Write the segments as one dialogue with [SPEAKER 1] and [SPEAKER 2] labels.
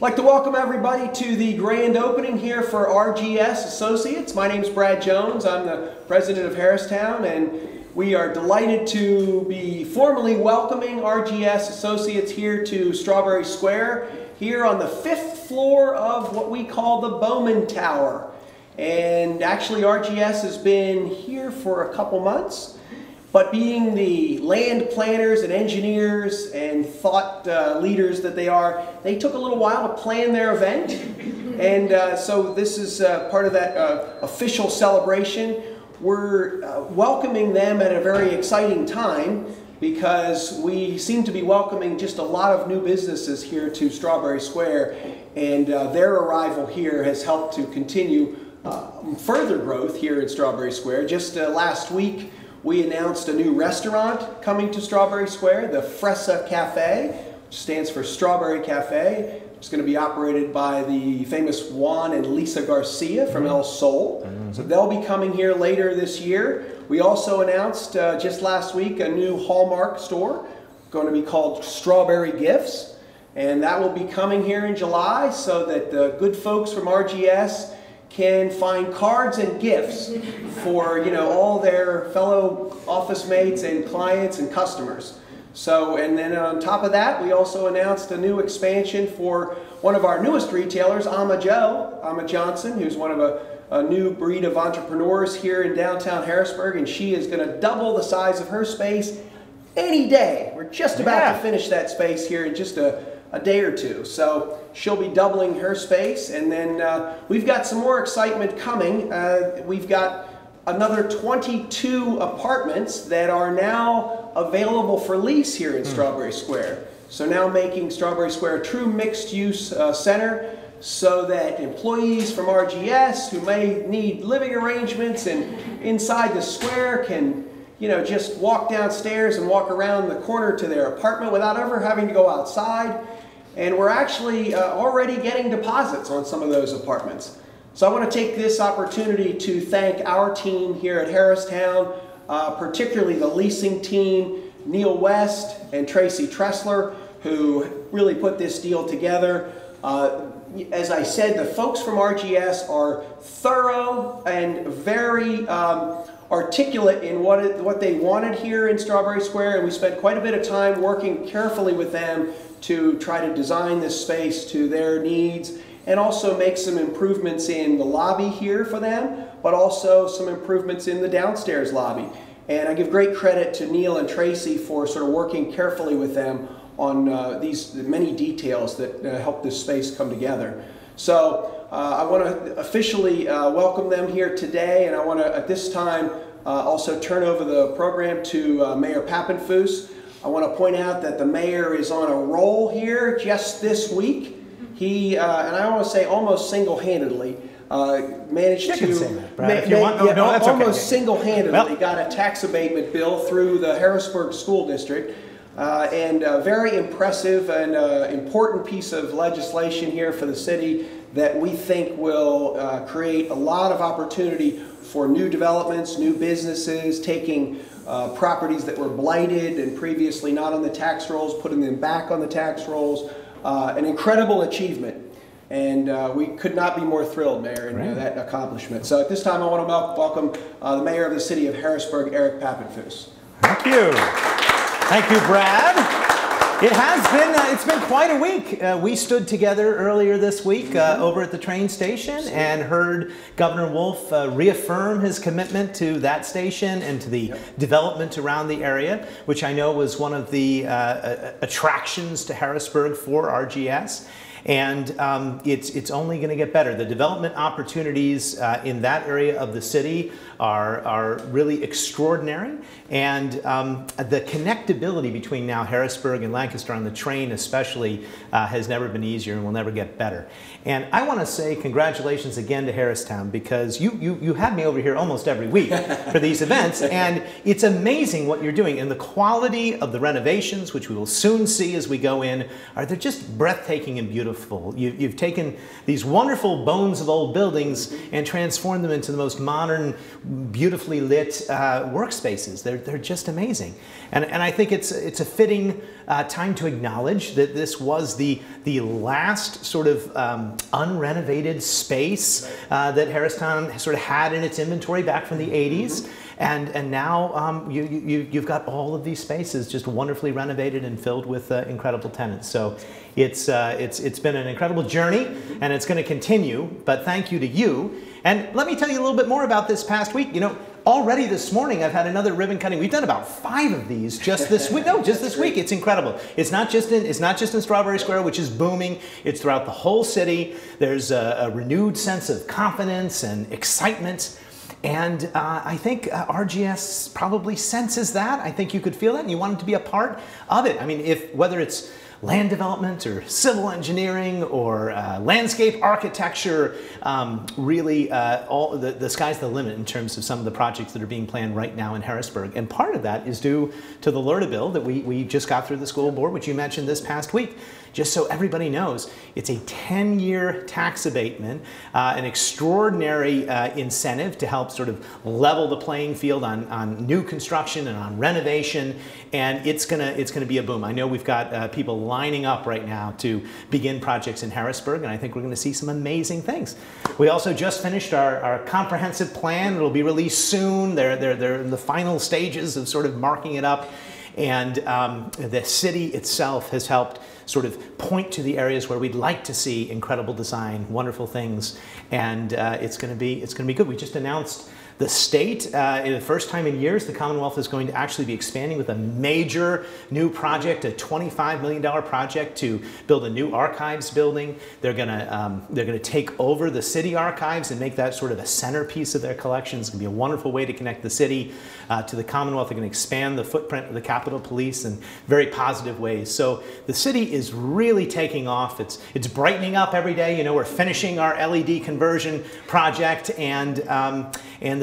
[SPEAKER 1] I'd like to welcome everybody to the grand opening here for RGS Associates. My name is Brad Jones. I'm the president of Harristown, and we are delighted to be formally welcoming RGS Associates here to Strawberry Square, here on the 5th floor of what we call the Bowman Tower. And actually RGS has been here for a couple months, but being the land planners and engineers and thought leaders that they are, they took a little while to plan their event. And so this is part of that official celebration. We're welcoming them at a very exciting time because we seem to be welcoming just a lot of new businesses here to Strawberry Square, and their arrival here has helped to continue further growth here in Strawberry Square. Just last week, we announced a new restaurant coming to Strawberry Square, the Fresa Cafe, which stands for Strawberry Cafe. It's going to be operated by the famous Juan and Lisa Garcia from El Sol. So they'll be coming here later this year. We also announced just last week a new Hallmark store, going to be called Strawberry Gifts. And that will be coming here in July so that the good folks from RGS can find cards and gifts for, you know, all their fellow office mates and clients and customers. So, and then on top of that, we also announced a new expansion for one of our newest retailers, Amma Johnson, who's one of a new breed of entrepreneurs here in downtown Harrisburg, and she is going to double the size of her space any day. We're just about to finish that space here in just a day or two. So she'll be doubling her space, and then we've got some more excitement coming. We've got another 22 apartments that are now available for lease here in Strawberry Square. So now making Strawberry Square a true mixed-use center, so that employees from RGS who may need living arrangements and inside the square can, you know, just walk downstairs and walk around the corner to their apartment without ever having to go outside. And we're actually already getting deposits on some of those apartments. So I want to take this opportunity to thank our team here at Harristown, particularly the leasing team, Neil West and Tracy Tressler, who really put this deal together. As I said, the folks from RGS are thorough and very articulate in what they wanted here in Strawberry Square, and we spent quite a bit of time working carefully with them to try to design this space to their needs, and also make some improvements in the lobby here for them, but also some improvements in the downstairs lobby. And I give great credit to Neil and Tracy for sort of working carefully with them on these many details that help this space come together. So I want to officially welcome them here today, and I want to at this time also turn over the program to Mayor Pappenfuss. I want to point out that the mayor is on a roll here just this week. He, and I want to say almost single-handedly, managed almost single-handedly got a tax abatement bill through the Harrisburg School District. And a very impressive and important piece of legislation here for the city that we think will create a lot of opportunity for new developments, new businesses, taking properties that were blighted and previously not on the tax rolls, putting them back on the tax rolls. An incredible achievement. And we could not be more thrilled, Mayor, in that accomplishment. So at this time I want to welcome the Mayor of the City of Harrisburg, Eric Pappenfuss.
[SPEAKER 2] Thank you. Thank you, Brad. It's been quite a week. We stood together earlier this week over at the train station and heard Governor Wolf reaffirm his commitment to that station and to the development around the area, which I know was one of the attractions to Harrisburg for RGS. And it's only going to get better. The development opportunities in that area of the city are really extraordinary, and the connectability between now Harrisburg and Lancaster on the train especially has never been easier and will never get better. And I want to say congratulations again to Harristown, because you had me over here almost every week for these events, and it's amazing what you're doing, and the quality of the renovations, which we will soon see as we go in, they're just breathtaking and beautiful. beautiful. You've taken these wonderful bones of old buildings and transformed them into the most modern, beautifully lit workspaces. They're just amazing. And I think it's a fitting time to acknowledge that this was the last sort of unrenovated space that Harristown sort of had in its inventory back from the 80s. And now you've got all of these spaces just wonderfully renovated and filled with incredible tenants. So it's been an incredible journey, and it's going to continue. But thank you to you. And let me tell you a little bit more about this past week. You know, already this morning I've had another ribbon cutting. We've done about 5 of these just this week. No, just this week. It's incredible. It's not just in Strawberry Square, which is booming. It's throughout the whole city. There's a renewed sense of confidence and excitement. And I think RGS probably senses that. I think you could feel that, and you want to be a part of it. I mean, whether it's land development or civil engineering or landscape architecture, really the sky's the limit in terms of some of the projects that are being planned right now in Harrisburg. And part of that is due to the LRTA bill that we just got through the school board, which you mentioned this past week. Just so everybody knows, it's a 10-year tax abatement, an extraordinary incentive to help sort of level the playing field on new construction and on renovation, and it's gonna be a boom. I know we've got people lining up right now to begin projects in Harrisburg, and I think we're gonna see some amazing things. We also just finished our comprehensive plan. It'll be released soon. They're in the final stages of sort of marking it up. And the city itself has helped sort of point to the areas where we'd like to see incredible design, wonderful things, and it's going to be good. We just announced the state, in the first time in years, the Commonwealth is going to actually be expanding with a major new project, a $25 million project to build a new archives building. They're gonna take over the city archives and make that sort of a centerpiece of their collection. It's gonna be a wonderful way to connect the city to the Commonwealth. They're gonna expand the footprint of the Capitol Police in very positive ways. So the city is really taking off. It's brightening up every day. You know, we're finishing our LED conversion project, and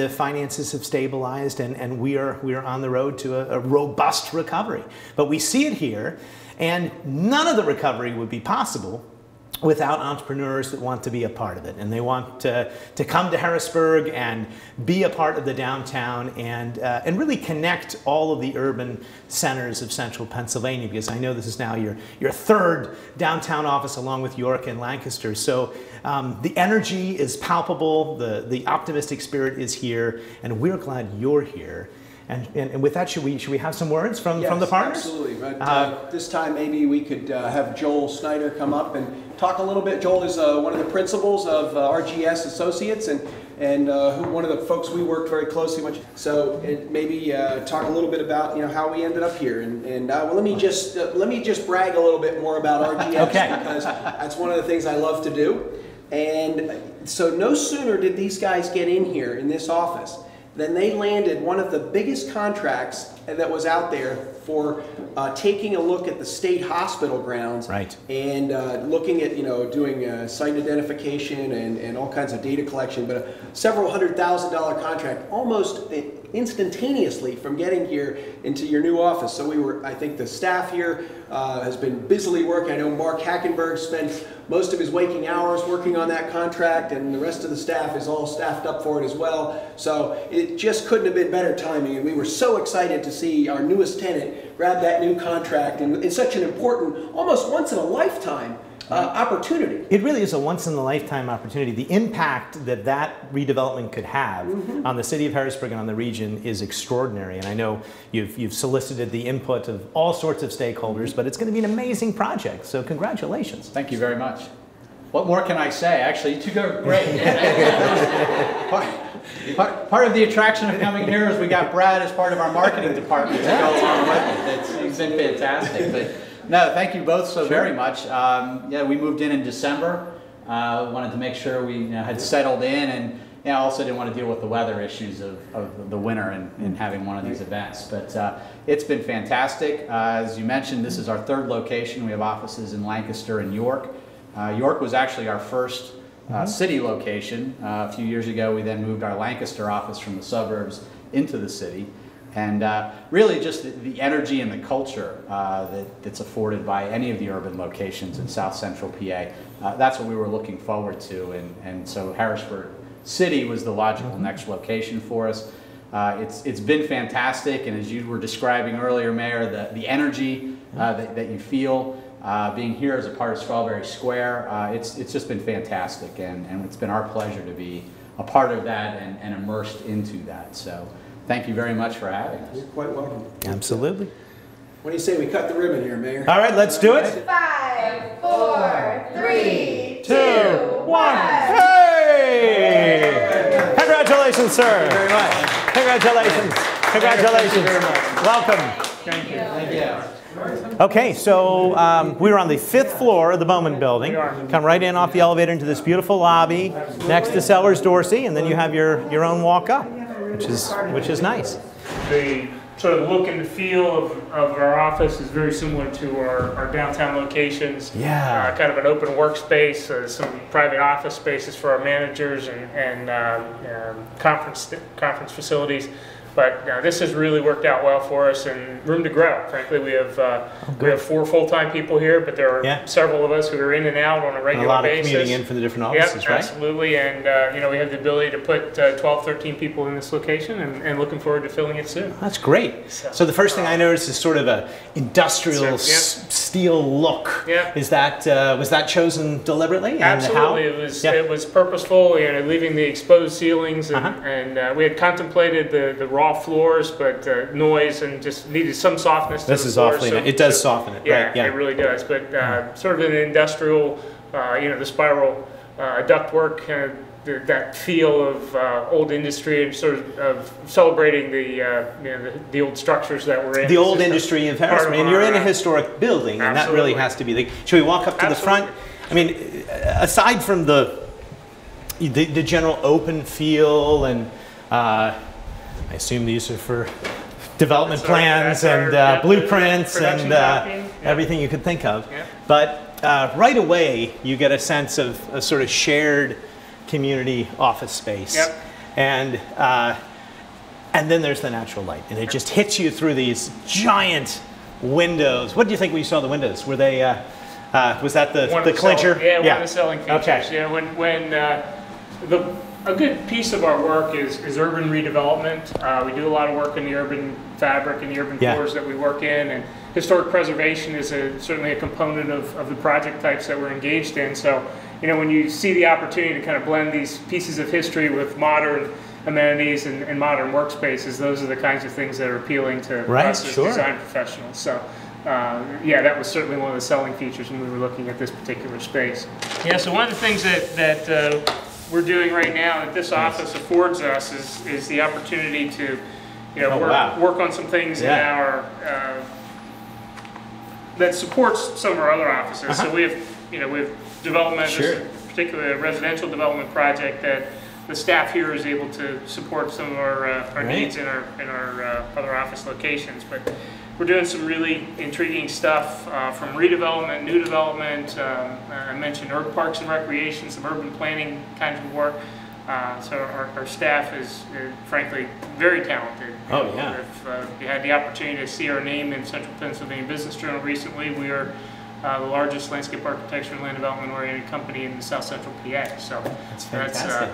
[SPEAKER 2] the finances have stabilized, and we are on the road to a robust recovery. But we see it here, and none of the recovery would be possible without entrepreneurs that want to be a part of it, and they want to come to Harrisburg and be a part of the downtown and really connect all of the urban centers of central Pennsylvania, because I know this is now your third downtown office along with York and Lancaster. So the energy is palpable, the optimistic spirit is here, and we're glad you're here. And with that, should we have some words from the partners?
[SPEAKER 1] Absolutely. But this time maybe we could have Joel Snyder come up and talk a little bit. Joel is one of the principals of RGS Associates, and one of the folks we worked very closely with. So maybe talk a little bit about how we ended up here. And well, let me just brag a little bit more about RGS, okay, because that's one of the things I love to do. And so no sooner did these guys get in here in this office then they landed one of the biggest contracts that was out there for taking a look at the state hospital grounds,
[SPEAKER 2] right,
[SPEAKER 1] and looking at doing site identification and all kinds of data collection, but a several $100,000 contract almost instantaneously from getting here into your new office. So I think the staff here has been busily working. I know Mark Hackenberg spent most of his waking hours working on that contract, and the rest of the staff is all staffed up for it as well. So it just couldn't have been better timing, and we were so excited to see our newest tenant grab that new contract, and it's such an important, almost once in a lifetime opportunity.
[SPEAKER 2] It really is a once-in-a-lifetime opportunity. The impact that redevelopment could have on the city of Harrisburg and on the region is extraordinary. And I know you've solicited the input of all sorts of stakeholders, but it's going to be an amazing project. So congratulations.
[SPEAKER 3] Thank you very much. What more can I say? Actually, you two go great. Part of the attraction of coming here is we got Brad as part of our marketing department to go along with it. It's been fantastic. But no, thank you both so very much. Yeah, we moved in December. Wanted to make sure we had settled in, and also didn't want to deal with the weather issues of the winter and having one of these events. But it's been fantastic. As you mentioned, this is our third location. We have offices in Lancaster and York. York was actually our first city location. A few years ago, we then moved our Lancaster office from the suburbs into the city. And really just the energy and the culture that's afforded by any of the urban locations in South Central PA, that's what we were looking forward to. And so Harrisburg City was the logical next location for us. It's been fantastic, and as you were describing earlier, Mayor, the energy that you feel being here as a part of Strawberry Square, it's just been fantastic, and it's been our pleasure to be a part of that and immersed into that. So thank you very much for having us.
[SPEAKER 1] You're quite welcome.
[SPEAKER 2] Absolutely.
[SPEAKER 1] What do you say we cut the ribbon here, Mayor?
[SPEAKER 2] All right, let's do it.
[SPEAKER 4] 5, 4, 3, 2, 1.
[SPEAKER 2] Hey! Congratulations, sir.
[SPEAKER 1] Thank you very much.
[SPEAKER 2] Congratulations. Congratulations.
[SPEAKER 1] Thank you very much.
[SPEAKER 2] Welcome.
[SPEAKER 1] Thank you. Thank you.
[SPEAKER 2] Okay, so we were on the 5th floor of the Bowman Building. Come right in off the elevator into this beautiful lobby next to Sellers Dorsey, and then you have your own walk up, which is nice.
[SPEAKER 5] The sort of look and feel of our office is very similar to our downtown locations.
[SPEAKER 2] Yeah.
[SPEAKER 5] Kind of an open workspace, some private office spaces for our managers and conference facilities. But this has really worked out well for us, and room to grow. Frankly, we have 4 full-time people here, but there are several of us who are in and out on a regular basis.
[SPEAKER 2] A lot of commuting in from the different offices, right?
[SPEAKER 5] Absolutely, and we have the ability to put 12, 13 people in this location, and looking forward to filling it soon.
[SPEAKER 2] That's great. So the first thing I noticed is sort of a industrial steel look.
[SPEAKER 5] Yeah.
[SPEAKER 2] Is that was that chosen deliberately? And
[SPEAKER 5] Absolutely,
[SPEAKER 2] how?
[SPEAKER 5] it was purposeful. Leaving the exposed ceilings, and we had contemplated the raw floors, but noise and just needed some softness to
[SPEAKER 2] this
[SPEAKER 5] the
[SPEAKER 2] is
[SPEAKER 5] floor,
[SPEAKER 2] awfully nice. It does soften it,
[SPEAKER 5] yeah,
[SPEAKER 2] right? Yeah,
[SPEAKER 5] it really does. But sort of an industrial, the spiral ductwork, that feel of old industry, and sort of celebrating the old structures that we're in.
[SPEAKER 2] The old industry of Harrisburg, and you're in a historic building, and that really has to be the. Should we walk up to the front? I mean, aside from the general open feel and. I assume these are for development plans and blueprints and everything you could think of.
[SPEAKER 5] Yeah.
[SPEAKER 2] But right away, you get a sense of a sort of shared community office space.
[SPEAKER 5] Yep.
[SPEAKER 2] And then there's the natural light, and it just hits you through these giant windows. What do you think when you saw the windows? Were they? Was that the clincher?
[SPEAKER 5] One of the selling features.
[SPEAKER 2] Okay.
[SPEAKER 5] Yeah, when a good piece of our work is urban redevelopment. We do a lot of work in the urban fabric and the urban cores that we work in, and historic preservation is certainly a component of the project types that we're engaged in. So, when you see the opportunity to kind of blend these pieces of history with modern amenities and modern workspaces, those are the kinds of things that are appeal to us as design professionals. So, that was certainly one of the selling features when we were looking at this particular space. Yeah, so one of the things that we're doing right now that this office affords us is the opportunity to work on some things in our that supports some of our other offices. So we have development, particularly a residential development project that the staff here is able to support some of our needs in our other office locations. But we're doing some really intriguing stuff from redevelopment, new development. I mentioned parks and recreation, some urban planning kinds of work. So our staff is frankly very talented.
[SPEAKER 2] Oh, yeah.
[SPEAKER 5] If you had the opportunity to see our name in Central Pennsylvania Business Journal recently, we are the largest landscape architecture and land development oriented company in the South Central PA. So
[SPEAKER 2] that's fantastic.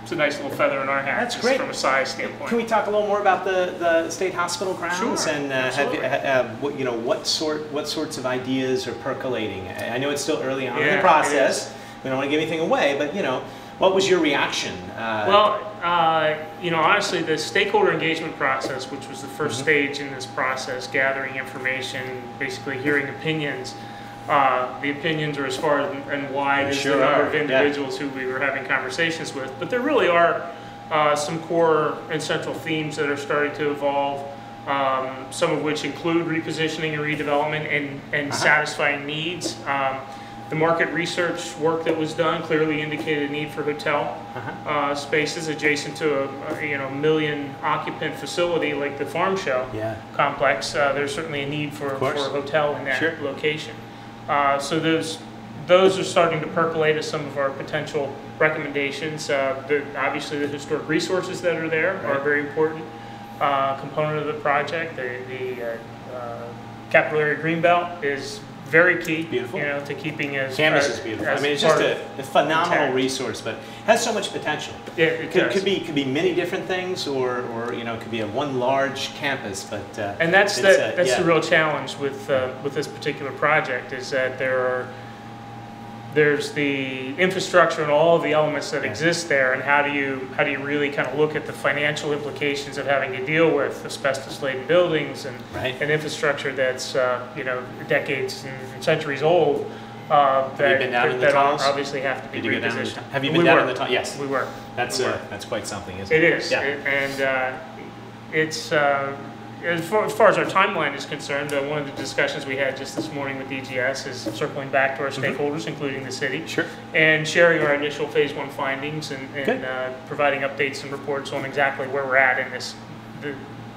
[SPEAKER 5] It's a nice little feather in our hat.
[SPEAKER 2] That's great.
[SPEAKER 5] From a size standpoint.
[SPEAKER 2] Can we talk a little more about the state hospital grounds?
[SPEAKER 5] Sure,
[SPEAKER 2] and what sorts of ideas are percolating? I know it's still early on in the process. We don't want to give anything away, but what was your reaction?
[SPEAKER 5] Honestly, the stakeholder engagement process, which was the first stage in this process, gathering information, basically hearing opinions. The opinions are as far and wide as the number of individuals who we were having conversations with, but there really are some core and central themes that are starting to evolve, some of which include repositioning and redevelopment and satisfying needs. The market research work that was done clearly indicated a need for hotel spaces adjacent to a million occupant facility like the Farm Show complex. There's certainly a need for a hotel in that location. So those are starting to percolate as some of our potential recommendations. Obviously the historic resources that are there are very important. component of the project. The capital area greenbelt is very key,
[SPEAKER 2] Beautiful.
[SPEAKER 5] you know, to keeping as
[SPEAKER 2] Canvas is beautiful. I mean, it's just a phenomenal resource, but has so much potential.
[SPEAKER 5] Yeah, it does.
[SPEAKER 2] Could be many different things, or you know, it could be a one large campus. But
[SPEAKER 5] and that's the real challenge with this particular project, is that there's the infrastructure and all of the elements that exist there, and how do you really kind of look at the financial implications of having to deal with asbestos-laden buildings and infrastructure that's you know, decades and centuries old.
[SPEAKER 2] Have you been down in the tunnels?
[SPEAKER 5] Obviously have to be repositioned.
[SPEAKER 2] Have you been down in the tunnels? Yes,
[SPEAKER 5] we were.
[SPEAKER 2] That's quite something, isn't it?
[SPEAKER 5] It is, and it's. As far as our timeline is concerned, one of the discussions we had just this morning with DGS is circling back to our stakeholders, including the city, and sharing our initial phase 1 findings and providing updates and reports on exactly where we're at in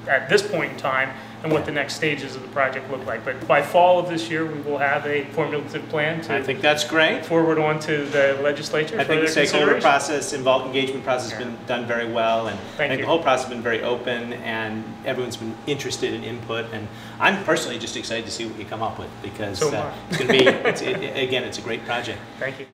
[SPEAKER 5] at this point in time, and what the next stages of the project look like. But by fall of this year, we will have a formulative plan to,
[SPEAKER 2] I think that's great,
[SPEAKER 5] forward on to the legislature.
[SPEAKER 2] I think the stakeholder process, engagement process has been done very well, and I think the whole process has been very open, and everyone's been interested in input, and I'm personally just excited to see what you come up with, because it's going to be, again, it's a great project.
[SPEAKER 5] Thank you.